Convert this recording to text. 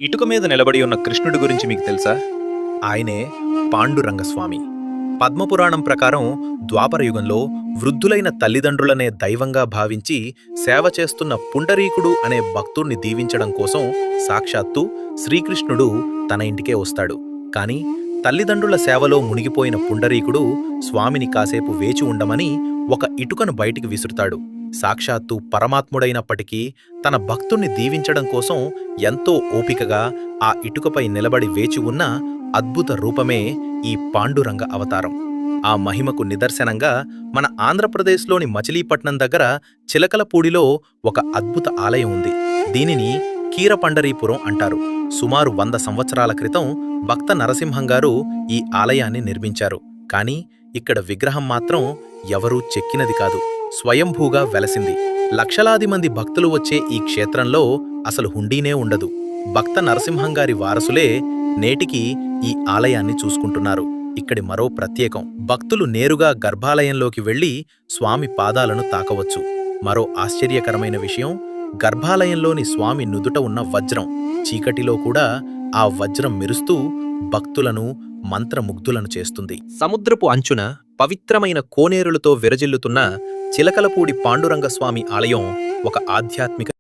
ఇటుక మీద నిలబడి ఉన్న కృష్ణుడి గురించి మీకు తెలుసా? ఆయనే పాండురంగస్వామి. పద్మపురాణం ప్రకారం ద్వాపర యుగంలో వృద్ధులైన తల్లిదండ్రులనే దైవంగా భావించి సేవ చేస్తున్న పుండరీకుడు అనే భక్తుణ్ణి దీవించడం కోసం సాక్షాత్తు శ్రీకృష్ణుడు తన ఇంటికే వస్తాడు. కాని తల్లిదండ్రుల సేవలో మునిగిపోయిన పుండరీకుడు స్వామిని కాసేపు వేచి ఉండమని ఒక ఇటుకను బయటికి విసురుతాడు. సాక్షాత్తు పరమాత్ముడైనప్పటికీ తన భక్తుణ్ణి దీవించడం కోసం ఎంతో ఓపికగా ఆ ఇటుకపై నిలబడి వేచి ఉన్న అద్భుత రూపమే ఈ పాండురంగ అవతారం. ఆ మహిమకు నిదర్శనంగా మన ఆంధ్రప్రదేశ్లోని మచిలీపట్నం దగ్గర చిలకలపూడిలో ఒక అద్భుత ఆలయం ఉంది. దీనిని కీరపండరీపురం అంటారు. సుమారు 100 సంవత్సరాల క్రితం భక్త నరసింహంగారు ఈ ఆలయాన్ని నిర్మించారు. కానీ ఇక్కడ విగ్రహం మాత్రం ఎవరూ చెక్కినది కాదు, స్వయంభూగా వెలసింది. లక్షలాది మంది భక్తులు వచ్చే ఈ క్షేత్రంలో అసలు హుండీనే ఉండదు. భక్త నరసింహంగారి వారసులే నేటికి ఈ ఆలయాన్ని చూసుకుంటున్నారు. ఇక్కడి మరో ప్రత్యేకం, భక్తులు నేరుగా గర్భాలయంలోకి వెళ్లి స్వామి పాదాలను తాకవచ్చు. మరో ఆశ్చర్యకరమైన విషయం, గర్భాలయంలోని స్వామి నుదుట ఉన్న వజ్రం, చీకటిలో కూడా ఆ వజ్రం మెరుస్తూ భక్తులను మంత్రముగ్ధులను చేస్తుంది. సముద్రపు అంచున పవిత్రమైన కోనేరులతో విరజిల్లుతున్న చిలకలపూడి పాండురంగస్వామి ఆలయం ఒక ఆధ్యాత్మిక